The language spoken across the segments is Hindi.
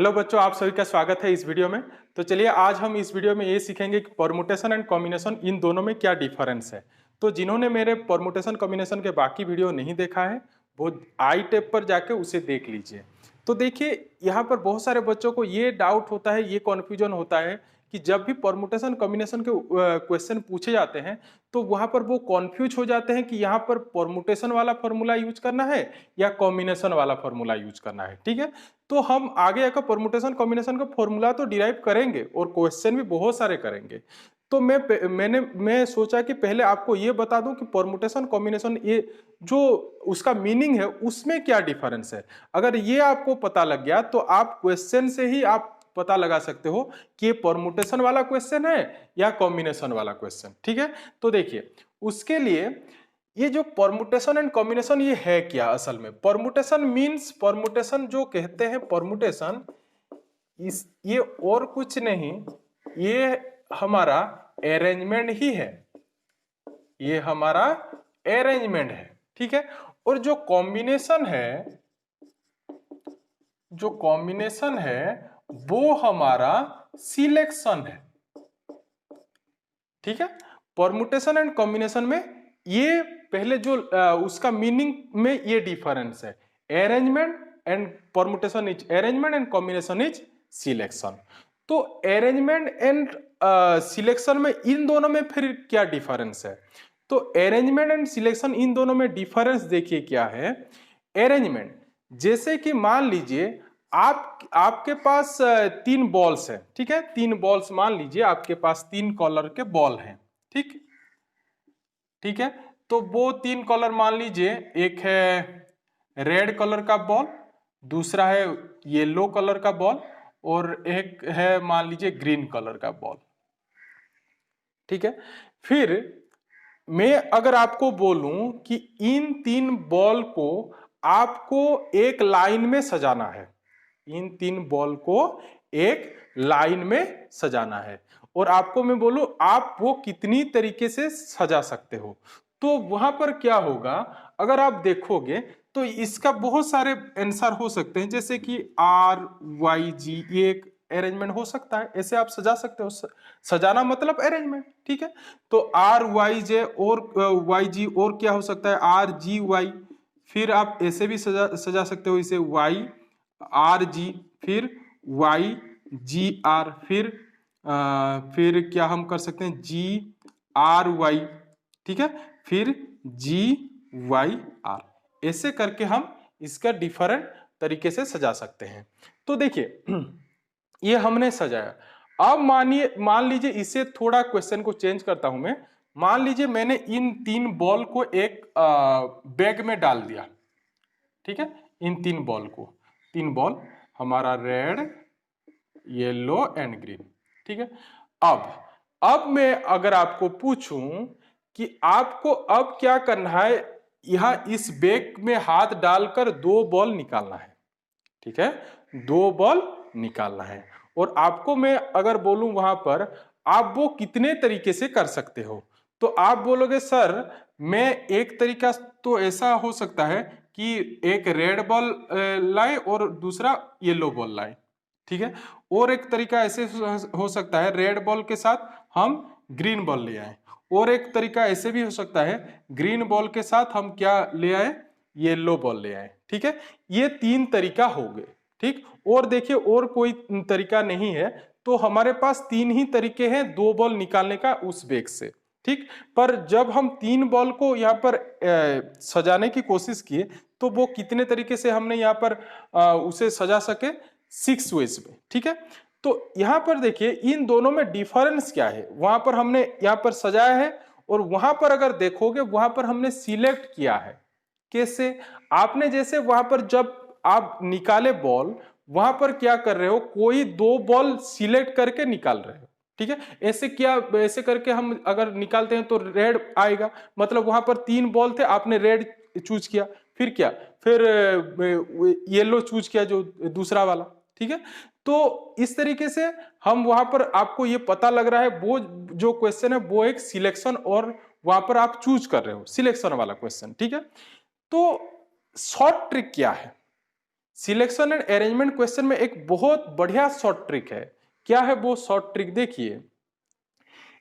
हेलो बच्चों, आप सभी का स्वागत है इस वीडियो में। तो चलिए आज हम इस वीडियो में ये सीखेंगे कि परमुटेशन एंड कॉम्बिनेशन इन दोनों में क्या डिफरेंस है। तो जिन्होंने मेरे परमुटेशन कॉम्बिनेशन के बाकी वीडियो नहीं देखा है वो आई टैब पर जाके उसे देख लीजिए। तो देखिए यहाँ पर बहुत सारे बच्चों को ये डाउट होता है, ये कॉन्फ्यूजन होता है कि जब भी परमुटेशन कॉम्बिनेशन के क्वेश्चन पूछे जाते हैं तो वहां पर वो कॉन्फ्यूज हो जाते हैं कि यहाँ पर परमुटेशन वाला फॉर्मूला यूज करना है या कॉम्बिनेशन वाला फॉर्मूला यूज करना है। ठीक है, तो हम आगे आकर परमुटेशन कॉम्बिनेशन का फॉर्मूला तो डिराइव करेंगे और क्वेश्चन भी बहुत सारे करेंगे। तो मैं सोचा कि पहले आपको ये बता दूं कि परमुटेशन कॉम्बिनेशन ये जो उसका मीनिंग है उसमें क्या डिफरेंस है। अगर ये आपको पता लग गया तो आप क्वेश्चन से ही आप पता लगा सकते हो कि ये परमुटेशन वाला क्वेश्चन है या कॉम्बिनेशन वाला क्वेश्चन। ठीक है, तो देखिए उसके लिए ये जो परमुटेशन एंड कॉम्बिनेशन ये है क्या। असल में परमुटेशन मींस, परमुटेशन जो कहते हैं परमुटेशन इस ये और कुछ नहीं, ये हमारा अरेंजमेंट ही है, ये हमारा अरेंजमेंट है। ठीक है, और जो कॉम्बिनेशन है, जो कॉम्बिनेशन है वो हमारा सिलेक्शन है। ठीक है, परमुटेशन एंड कॉम्बिनेशन में ये पहले जो उसका मीनिंग में ये डिफरेंस है। Arrangement and permutation is arrangement and combination is selection. तो अरेंजमेंट एंड सिलेक्शन में इन दोनों में फिर क्या डिफरेंस है। तो अरेंजमेंट एंड सिलेक्शन इन दोनों में डिफरेंस देखिए क्या है। अरेंजमेंट जैसे कि मान लीजिए आपके पास तीन बॉल्स हैं। ठीक है, तीन बॉल्स मान लीजिए आपके पास तीन कलर के बॉल हैं। ठीक ठीक है, तो वो तीन कलर मान लीजिए, एक है रेड कलर का बॉल, दूसरा है येलो कलर का बॉल और एक है मान लीजिए ग्रीन कलर का बॉल। ठीक है, फिर मैं अगर आपको बोलूं कि इन तीन बॉल को आपको एक लाइन में सजाना है, इन तीन बॉल को एक लाइन में सजाना है और आपको मैं बोलूं आप वो कितनी तरीके से सजा सकते हो, तो वहां पर क्या होगा। अगर आप देखोगे तो इसका बहुत सारे आंसर हो सकते हैं, जैसे कि RYG ये एक अरेंजमेंट हो सकता है, ऐसे आप सजा सकते हो। सजाना मतलब अरेंजमेंट। ठीक है, तो RYJ और YG और क्या हो सकता है RGY, फिर आप ऐसे भी सजा सकते हो इसे YRG, फिर YGR, फिर क्या हम कर सकते हैं GRY। ठीक है, फिर GYR, ऐसे करके हम इसका डिफरेंट तरीके से सजा सकते हैं। तो देखिए ये हमने सजाया। अब मान लीजिए इसे थोड़ा क्वेश्चन को चेंज करता हूं मैं। मान लीजिए मैंने इन तीन बॉल को एक बैग में डाल दिया। ठीक है, इन तीन बॉल को, तीन बॉल हमारा रेड येलो एंड ग्रीन। ठीक है, अब मैं अगर आपको पूछूं कि आपको अब क्या करना है, यहां इस बैग में हाथ डालकर दो बॉल निकालना है। ठीक है, दो बॉल निकालना है और आपको मैं अगर बोलूं वहां पर आप वो कितने तरीके से कर सकते हो, तो आप बोलोगे सर मैं एक तरीका तो ऐसा हो सकता है कि एक रेड बॉल लाए और दूसरा येलो बॉल लाए। ठीक है, और एक तरीका ऐसे हो सकता है रेड बॉल के साथ हम ग्रीन बॉल ले आए, और एक तरीका ऐसे भी हो सकता है ग्रीन बॉल के साथ हम क्या ले आए, येलो बॉल ले आए। ठीक है, ये तीन तरीका हो गए। ठीक, और देखिए और कोई तरीका नहीं है, तो हमारे पास तीन ही तरीके हैं दो बॉल निकालने का उस बैग से। ठीक, पर जब हम तीन बॉल को यहाँ पर सजाने की कोशिश किए तो वो कितने तरीके से हमने यहाँ पर उसे सजा सके, 6 वेज में। ठीक है, तो यहाँ पर देखिए इन दोनों में डिफरेंस क्या है। वहां पर हमने यहाँ पर सजाया है और वहां पर अगर देखोगे वहां पर हमने सिलेक्ट किया है। कैसे, आपने जैसे वहां पर जब आप निकाले बॉल, वहां पर क्या कर रहे हो, कोई दो बॉल सिलेक्ट करके निकाल रहे हो। ठीक है, ऐसे करके हम अगर निकालते हैं तो रेड आएगा, मतलब वहां पर तीन बॉल थे, आपने रेड चूज किया, फिर क्या, फिर येलो चूज किया जो दूसरा वाला। ठीक है, तो इस तरीके से हम वहां पर आपको ये पता लग रहा है वो जो क्वेश्चन है वो एक सिलेक्शन, और वहां पर आप चूज कर रहे हो सिलेक्शन वाला क्वेश्चन। ठीक है, तो शॉर्ट ट्रिक क्या है, सिलेक्शन एंड अरेंजमेंट क्वेश्चन में एक बहुत बढ़िया शॉर्ट ट्रिक है। क्या है वो शॉर्ट ट्रिक? देखिए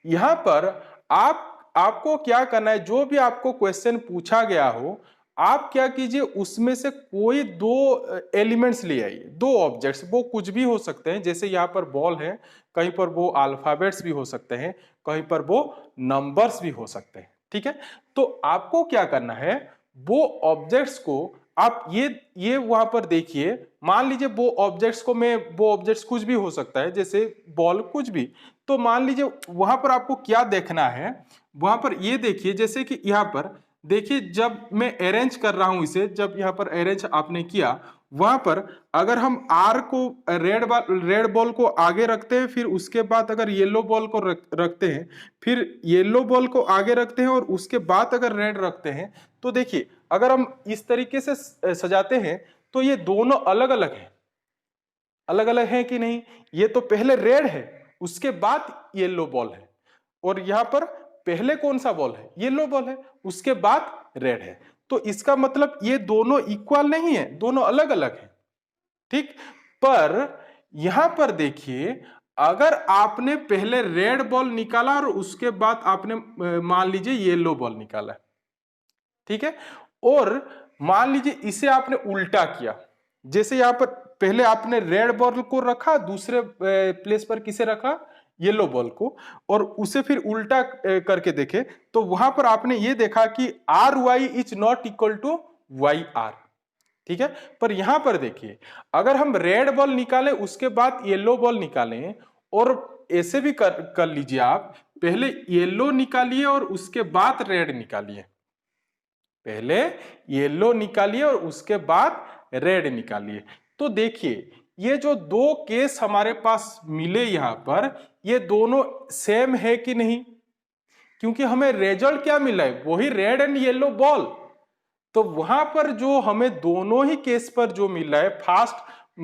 यहां पर आपको क्या करना है, जो भी आपको क्वेश्चन पूछा गया हो, आप क्या कीजिए, उसमें से कोई दो एलिमेंट्स ले आइए, दो ऑब्जेक्ट्स, वो कुछ भी हो सकते हैं। जैसे यहाँ पर बॉल है, कहीं पर वो अल्फाबेट्स भी हो सकते हैं, कहीं पर वो नंबर्स भी हो सकते हैं। ठीक है, तो आपको क्या करना है, वो ऑब्जेक्ट्स को आप ये वहां पर देखिए। मान लीजिए वो ऑब्जेक्ट्स कुछ भी हो सकता है, जैसे बॉल कुछ भी। तो मान लीजिए वहां पर आपको क्या देखना है, वहां पर ये देखिए, जैसे कि यहाँ पर देखिए, जब मैं अरेंज कर रहा हूं इसे, जब यहाँ पर अरेंज आपने किया, वहां पर अगर हम आर को रेड बॉल को आगे रखते हैं, फिर उसके बाद अगर येलो बॉल को रखते हैं, फिर येलो बॉल को आगे रखते हैं और उसके बाद अगर रेड रखते हैं, तो देखिए अगर हम इस तरीके से सजाते हैं तो ये दोनों अलग अलग हैं। अलग अलग है कि नहीं? ये तो पहले रेड है, उसके बाद येलो बॉल है, और यहां पर पहले कौन सा बॉल है? येलो बॉल है, उसके बाद रेड है। तो इसका मतलब ये दोनों इक्वल नहीं है, दोनों अलग अलग है। ठीक, पर यहां पर देखिए, अगर आपने पहले रेड बॉल निकाला और उसके बाद आपने मान लीजिए येलो बॉल निकाला, ठीक है, और मान लीजिए इसे आपने उल्टा किया, जैसे यहां पर पहले आपने रेड बॉल को रखा, दूसरे प्लेस पर किसे रखा? येलो बॉल को, और उसे फिर उल्टा करके देखे, तो वहां पर आपने ये देखा कि R Y is not equal to Y R. ठीक है, पर यहां पर देखिए, अगर हम रेड बॉल निकालें उसके बाद येलो बॉल निकालें, और ऐसे भी कर लीजिए, आप पहले येलो निकालिए और उसके बाद रेड निकालिए, पहले येलो निकालिए और उसके बाद रेड निकालिए, तो देखिए ये जो दो केस हमारे पास मिले यहां पर, ये दोनों सेम है कि नहीं? क्योंकि हमें रिजल्ट क्या मिला है, वही रेड एंड येलो बॉल। तो वहां पर जो हमें दोनों ही केस पर जो मिल रहा है,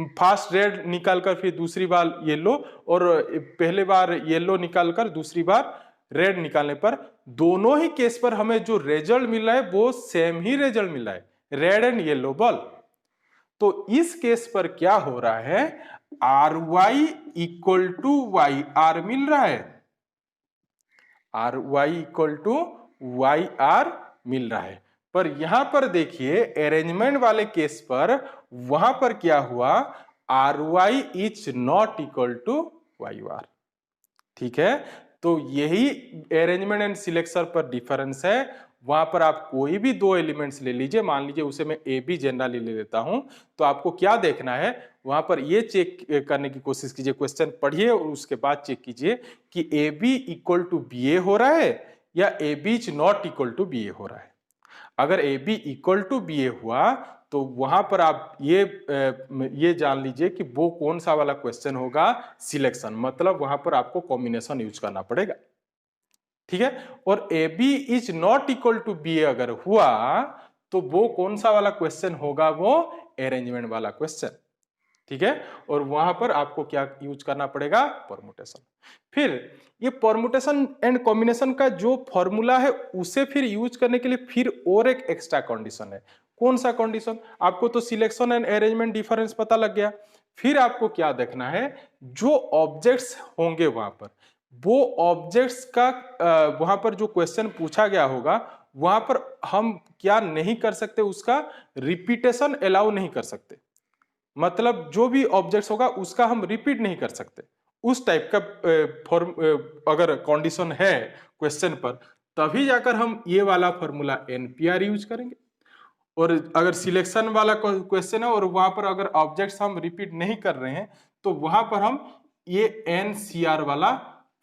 फास्ट रेड निकालकर फिर दूसरी बार येलो, और पहले बार येलो निकालकर दूसरी बार रेड निकालने पर, दोनों ही केस पर हमें जो रिजल्ट मिल रहा है वो सेम ही रिजल्ट मिल रहा है, रेड एंड येलो बॉल। तो इस केस पर क्या हो रहा है, R Y equal to Y R मिल रहा है, R Y equal to Y R मिल रहा है। पर यहां पर देखिए अरेंजमेंट वाले केस पर, वहां पर क्या हुआ, R Y is not equal to Y R. ठीक है, तो यही अरेंजमेंट एंड सिलेक्शन पर डिफरेंस है। वहां पर आप कोई भी दो एलिमेंट्स ले लीजिए, मान लीजिए उसे मैं ए बी जनरली ले लेता हूं, तो आपको क्या देखना है, वहां पर ये चेक करने की कोशिश कीजिए, क्वेश्चन पढ़िए और उसके बाद चेक कीजिए कि A B equal to B A हो रहा है या A B is not equal to B A हो रहा है। अगर A B equal to B A हुआ तो वहां पर आप ये जान लीजिए कि वो कौन सा वाला क्वेश्चन होगा, सिलेक्शन, मतलब वहां पर आपको कॉम्बिनेशन यूज करना पड़ेगा। ठीक है, और A B is not equal to B A अगर हुआ तो वो कौन सा वाला क्वेश्चन होगा, वो अरेंजमेंट वाला क्वेश्चन। ठीक है, और वहां पर आपको क्या यूज करना पड़ेगा, परमुटेशन। फिर ये परमुटेशन एंड कॉम्बिनेशन का जो फॉर्मूला है उसे फिर यूज करने के लिए फिर और एक एक्स्ट्रा कंडीशन है। कौन सा कंडीशन? आपको तो सिलेक्शन एंड अरेंजमेंट डिफरेंस पता लग गया, फिर आपको क्या देखना है, जो ऑब्जेक्ट्स होंगे वहां पर, वो ऑब्जेक्ट्स का वहां पर जो क्वेश्चन पूछा गया होगा, वहां पर हम क्या नहीं कर सकते, उसका रिपीटेशन अलाउ नहीं कर सकते। मतलब जो भी ऑब्जेक्ट्स होगा उसका हम रिपीट नहीं कर सकते, उस टाइप का फॉर्म अगर कंडीशन है क्वेश्चन पर, तभी जाकर हम ये वाला फॉर्मूला एनपीआर यूज करेंगे। और अगर सिलेक्शन वाला क्वेश्चन है और वहां पर अगर ऑब्जेक्ट्स हम रिपीट नहीं कर रहे हैं, तो वहां पर हम ये एनसीआर वाला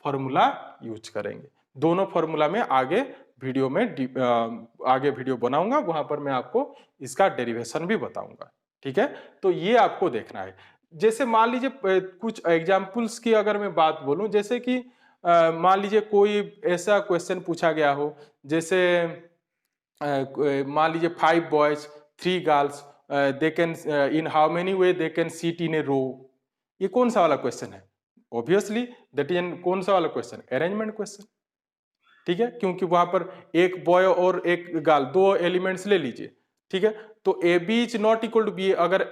फॉर्मूला यूज करेंगे। दोनों फॉर्मूला में आगे वीडियो में आगे वीडियो बनाऊंगा, वहां पर मैं आपको इसका डेरिवेशन भी बताऊंगा। ठीक है, तो ये आपको देखना है। जैसे मान लीजिए कुछ एग्जाम्पल्स की अगर मैं बात बोलूं, जैसे कि मान लीजिए कोई ऐसा क्वेश्चन पूछा गया हो, जैसे मान लीजिए 5 boys 3 girls they can in how many way they can sit in a row. ये कौन सा वाला क्वेश्चन है? ऑब्वियसली दैट इज कौन सा वाला क्वेश्चन? Arrangement question. ठीक है, क्योंकि वहां पर एक बॉय और एक गर्ल, दो एलिमेंट्स ले लीजिए, ठीक है। तो A B is not equal to B, अगर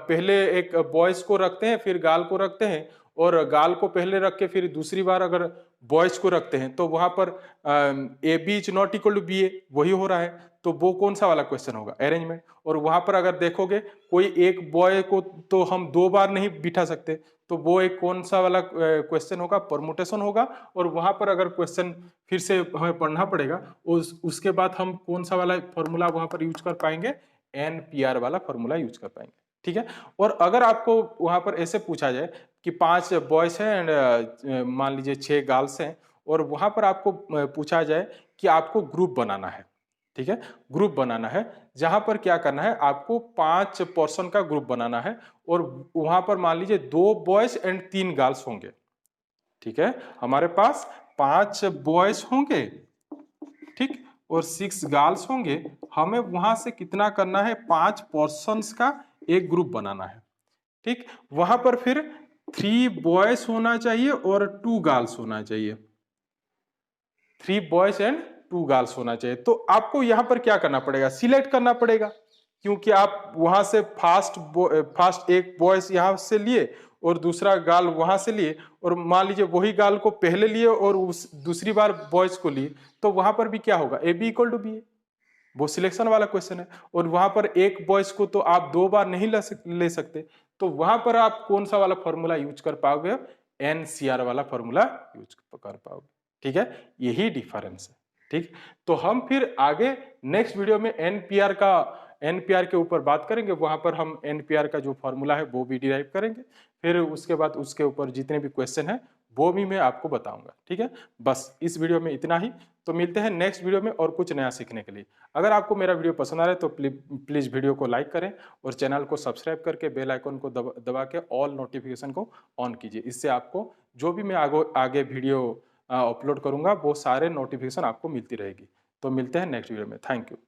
पहले एक बॉयज को रखते हैं फिर गर्ल को रखते हैं और गर्ल को पहले रख के फिर दूसरी बार अगर बॉयज को रखते हैं तो वहां पर A B is not equal to B A, वही हो रहा है। तो वो कौन सा वाला क्वेश्चन होगा? अरेंजमेंट। और वहां पर अगर देखोगे कोई एक बॉय को तो हम 2 बार नहीं बिठा सकते, तो वो एक कौन सा वाला क्वेश्चन होगा? परमुटेशन होगा। और वहां पर अगर क्वेश्चन फिर से हमें पढ़ना पड़ेगा, उसके बाद हम कौन सा वाला फॉर्मूला वहां पर यूज कर पाएंगे? NPR वाला फॉर्मूला यूज कर पाएंगे। ठीक है। और अगर आपको वहां पर ऐसे पूछा जाए कि 5 बॉयज हैं एंड मान लीजिए 6 गर्ल्स हैं, और वहां पर आपको पूछा जाए कि आपको ग्रुप बनाना है, ठीक है, ग्रुप बनाना है, जहां पर क्या करना है, आपको 5 पर्सन का ग्रुप बनाना है और वहां पर मान लीजिए 2 बॉयज एंड 3 गर्ल्स होंगे। ठीक है, हमारे पास 5 बॉयज होंगे, ठीक, और 6 गर्ल्स होंगे। हमें वहां से कितना करना है? 5 पर्सन्स का एक ग्रुप बनाना है। ठीक, वहां पर फिर 3 बॉयज होना चाहिए और 2 गर्ल्स होना चाहिए, 3 बॉयज एंड 2 गर्ल्स होना चाहिए। तो आपको यहां पर क्या करना पड़ेगा? सिलेक्ट करना पड़ेगा, क्योंकि आप वहां से फास्ट एक बॉयज यहां से लिए और दूसरा गर्ल वहां से लिए, और मान लीजिए वही गर्ल को पहले लिए और उस दूसरी बार बॉयज को लिए, तो वहां पर भी क्या होगा? A B equal to B A, वो सिलेक्शन वाला क्वेश्चन है। और वहां पर एक बॉयज को तो आप 2 बार नहीं ले सकते, तो वहां पर आप कौन सा वाला फॉर्मूला यूज कर पाओगे? NCR वाला फॉर्मूला यूज कर पाओगे। ठीक है, यही डिफरेंस है। ठीक, तो हम फिर आगे नेक्स्ट वीडियो में एनपीआर के ऊपर बात करेंगे। वहां पर हम एनपीआर का जो फॉर्मूला है वो भी डिराइव करेंगे, फिर उसके बाद उसके ऊपर जितने भी क्वेश्चन है वो भी मैं आपको बताऊंगा। ठीक है, बस इस वीडियो में इतना ही। तो मिलते हैं नेक्स्ट वीडियो में और कुछ नया सीखने के लिए। अगर आपको मेरा वीडियो पसंद आ रहा है तो प्लीज वीडियो को लाइक करें और चैनल को सब्सक्राइब करके बेल आइकन को दबा के ऑल नोटिफिकेशन को ऑन कीजिए। इससे आपको जो भी मैं आगे वीडियो अपलोड करूंगा वो सारे नोटिफिकेशन आपको मिलती रहेगी। तो मिलते हैं नेक्स्ट वीडियो में। Thank you.